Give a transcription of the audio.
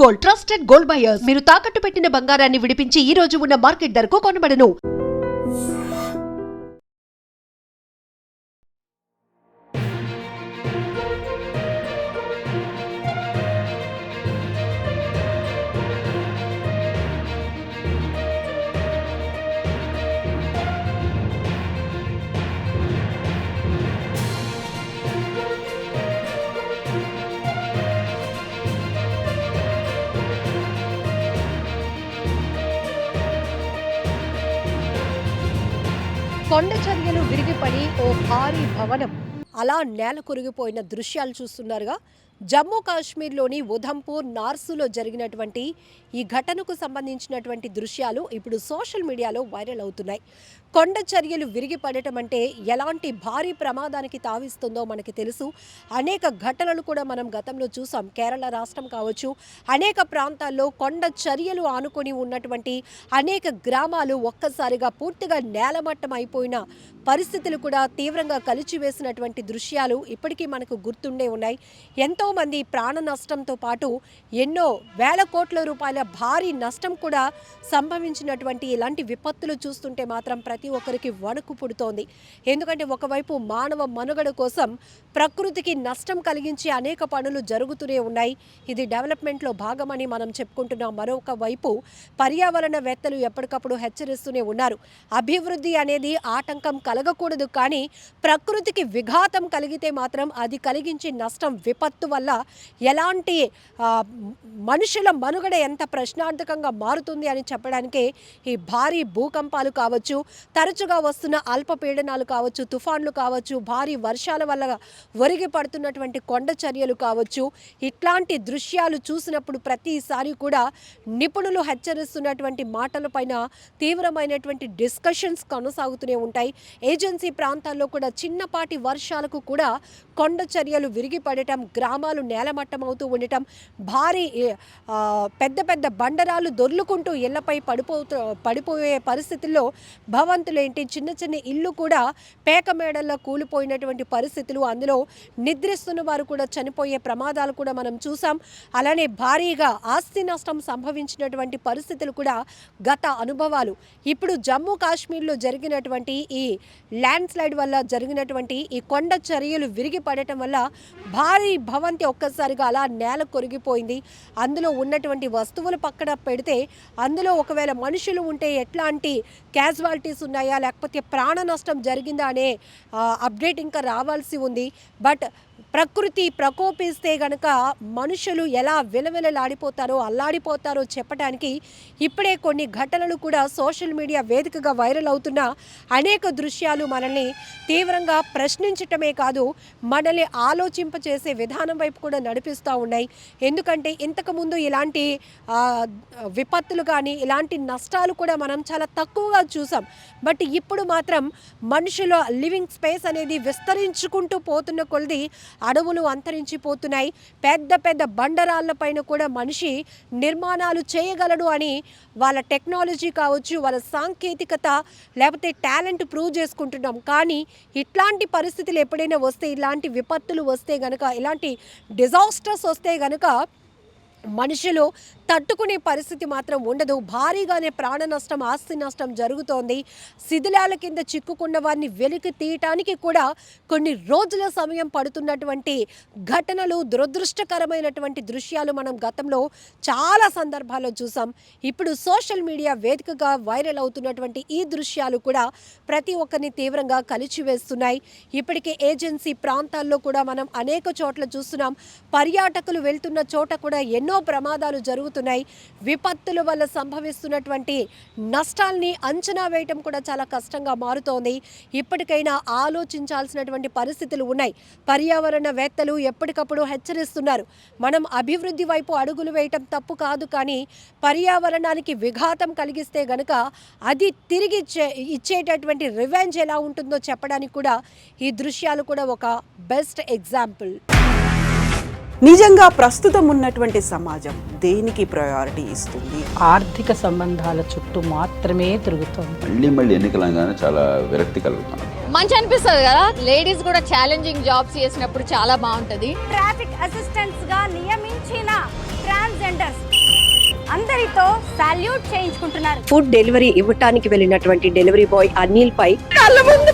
Gold, trusted gold buyers. మీరు తాకట్టు పెట్టిన బంగారాన్ని విడిపించి ఈ రోజు ఉన్న మార్కెట్ ధరకు కొనబడను. కొండ చర్యలు విరిగిపడి ఓ భారీ భవనం అలా నేల కొరిగిపోయిన దృశ్యాలు చూస్తున్నారుగా. జమ్మూ కాశ్మీర్లోని ఉధంపూర్ నార్సులో జరిగినటువంటి ఈ ఘటనకు సంబంధించినటువంటి దృశ్యాలు ఇప్పుడు సోషల్ మీడియాలో వైరల్ అవుతున్నాయి. కొండ చర్యలు విరిగిపడటం అంటే ఎలాంటి భారీ ప్రమాదానికి తావిస్తుందో మనకి తెలుసు. అనేక ఘటనలు కూడా మనం గతంలో చూసాం. కేరళ రాష్ట్రం కావచ్చు, అనేక ప్రాంతాల్లో కొండ చర్యలు ఆనుకొని ఉన్నటువంటి అనేక గ్రామాలు ఒక్కసారిగా పూర్తిగా నేలమట్టం అయిపోయిన పరిస్థితులు కూడా తీవ్రంగా కలిచివేసినటువంటి దృశ్యాలు ఇప్పటికీ మనకు గుర్తుండే ఉన్నాయి. ఎంతోమంది ప్రాణ నష్టంతో పాటు ఎన్నో వేల కోట్ల రూపాయల భారీ నష్టం కూడా సంభవించినటువంటి ఇలాంటి విపత్తులు చూస్తుంటే మాత్రం ప్రతి ఒక్కరికి వణుకు పుడుతోంది. ఎందుకంటే ఒకవైపు మానవ మనుగడ కోసం ప్రకృతికి నష్టం కలిగించి అనేక పనులు జరుగుతూనే ఉన్నాయి. ఇది డెవలప్మెంట్లో భాగమని మనం చెప్పుకుంటున్నాం. మరొక వైపు పర్యావరణవేత్తలు ఎప్పటికప్పుడు హెచ్చరిస్తూనే ఉన్నారు. అభివృద్ధి అనేది ఆటంకం కలగకూడదు, కానీ ప్రకృతికి విఘాతం కలిగితే మాత్రం అది కలిగించే నష్టం, విపత్తు వల్ల ఎలాంటి మనుషుల మనుగడ ఎంత ప్రశ్నార్థకంగా మారుతుంది అని చెప్పడానికే ఈ భారీ భూకంపాలు కావచ్చు, తరచుగా వస్తున్న అల్పపీడనాలు కావచ్చు, తుఫాన్లు కావచ్చు, భారీ వర్షాల వల్ల ఒరిగి పడుతున్నటువంటి కొండ చర్యలు కావచ్చు, ఇట్లాంటి దృశ్యాలు చూసినప్పుడు ప్రతిసారి కూడా నిపుణులు హెచ్చరిస్తున్నటువంటి మాటలపైన తీవ్రమైనటువంటి డిస్కషన్స్ కొనసాగుతూనే ఉంటాయి. ఏజెన్సీ ప్రాంతాల్లో కూడా చిన్నపాటి వర్షాలకు కూడా కొండ చర్యలు విరిగిపడటం, గ్రామాలు నేలమట్టం అవుతూ ఉండటం, భారీ పెద్ద పెద్ద బండరాలు దొర్లుకుంటూ ఇళ్లపై పడిపోయే పరిస్థితుల్లో భవంతులేంటి, చిన్న చిన్న ఇల్లు కూడా పేక మేడల్లో కూలిపోయినటువంటి పరిస్థితులు, అందులో నిద్రిస్తున్న వారు కూడా చనిపోయే ప్రమాదాలు కూడా మనం చూసాం. అలానే భారీగా ఆస్తి నష్టం సంభవించినటువంటి పరిస్థితులు కూడా గత అనుభవాలు. ఇప్పుడు జమ్మూ కాశ్మీర్లో జరిగినటువంటి ఈ ల్యాండ్ స్లైడ్ వల్ల జరిగినటువంటి ఈ కొండ చర్యలు విరిగిపడటం వల్ల భారీ భవంతి ఒక్కసారిగా అలా నేల కొరిగిపోయింది. అందులో ఉన్నటువంటి వస్తువులు పక్కన పెడితే అందులో ఒకవేళ మనుషులు ఉంటే ఎట్లాంటి క్యాజువాలిటీస్ ఉన్నాయా, లేకపోతే ప్రాణ నష్టం జరిగిందా అనే అప్డేట్ ఇంకా రావాల్సి ఉంది. బట్ ప్రకృతి ప్రకోపిస్తే గనక మనుషులు ఎలా విలవిలలాడిపోతారో, అల్లాడిపోతారో చెప్పడానికి ఇప్పుడే కొన్ని ఘటనలు కూడా సోషల్ మీడియా వేదికగా వైరల్ అవుతున్న అనేక దృశ్యాలు మనల్ని తీవ్రంగా ప్రశ్నించటమే కాదు, మనల్ని ఆలోచింపచేసే విధానం వైపు కూడా నడిపిస్తూ ఉన్నాయి. ఎందుకంటే ఇంతకుముందు ఇలాంటి విపత్తులు కానీ ఇలాంటి నష్టాలు కూడా మనం చాలా తక్కువగా చూసాం. బట్ ఇప్పుడు మాత్రం మనుషుల లివింగ్ స్పేస్ అనేది విస్తరించుకుంటూ పోతున్న కొలది అడవులు అంతరించిపోతున్నాయి. పెద్ద పెద్ద బండరాళ్లపైన కూడా మనిషి నిర్మాణాలు చేయగలడు అని వాళ్ళ టెక్నాలజీ కావచ్చు, వాళ్ళ సాంకేతికత లేకపోతే టాలెంట్ ప్రూవ్ చేసుకుంటున్నాం. కానీ ఇట్లాంటి పరిస్థితులు ఎప్పుడైనా వస్తే, ఇలాంటి విపత్తులు వస్తే గనక, ఇలాంటి డిజాస్టర్స్ వస్తే గనక మనుషులు తట్టుకునే పరిస్థితి మాత్రం ఉండదు. భారీగానే ప్రాణ నష్టం, ఆస్తి నష్టం జరుగుతోంది. శిథిలాల కింద చిక్కుకున్న వారిని వెలికి తీయటానికి కూడా కొన్ని రోజుల సమయం పడుతున్నటువంటి ఘటనలు, దురదృష్టకరమైనటువంటి దృశ్యాలు మనం గతంలో చాలా సందర్భాల్లో చూసాం. ఇప్పుడు సోషల్ మీడియా వేదికగా వైరల్ అవుతున్నటువంటి ఈ దృశ్యాలు కూడా ప్రతి ఒక్కరిని తీవ్రంగా కలిచివేస్తున్నాయి. ఇప్పటికే ఏజెన్సీ ప్రాంతాల్లో కూడా మనం అనేక చోట్ల చూస్తున్నాం. పర్యాటకులు వెళ్తున్న చోట కూడా ఎన్నో ప్రమాదాలు జరుగుతున్నాయి. విపత్తుల వల్ల సంభవిస్తున్నటువంటి నష్టాల్ని అంచనా వేయటం కూడా చాలా కష్టంగా మారుతోంది. ఇప్పటికైనా ఆలోచించాల్సినటువంటి పరిస్థితులు ఉన్నాయి. పర్యావరణవేత్తలు ఎప్పటికప్పుడు హెచ్చరిస్తున్నారు. మనం అభివృద్ధి వైపు అడుగులు వేయటం తప్పు కాదు, కానీ పర్యావరణానికి విఘాతం కలిగిస్తే గనక అది తిరిగి ఇచ్చేటటువంటి రివెంజ్ ఎలా ఉంటుందో చెప్పడానికి కూడా ఈ దృశ్యాలు కూడా ఒక బెస్ట్ ఎగ్జాంపుల్. నిజంగా ప్రస్తుతం ఉన్నటువంటి సమాజం దేనికి ప్రయారిటీ ఇస్తుంది? ఆర్థిక సంబంధాల చుట్టూ మాత్రమే తిరుగుతుంది. మళ్ళీ ఎన్నికలంగానే చాలా విరక్తి కలుగుతుంది. మంచి అనిపిస్తుంది కదా, లేడీస్ కూడా ఛాలెంజింగ్ జాబ్స్ చేసినప్పుడు చాలా బాగుంటది. ట్రాఫిక్ అసిస్టెంట్స్ గా నియమించిన ట్రాన్స్జెండర్స్ అందరితో సాల్యూట్ చేయించుకుంటున్నారు. ఫుడ్ డెలివరీ ఇవ్వటానికి వెళ్ళినటువంటి డెలివరీ బాయ్ అనిల్ పై కళ్ళ ముందు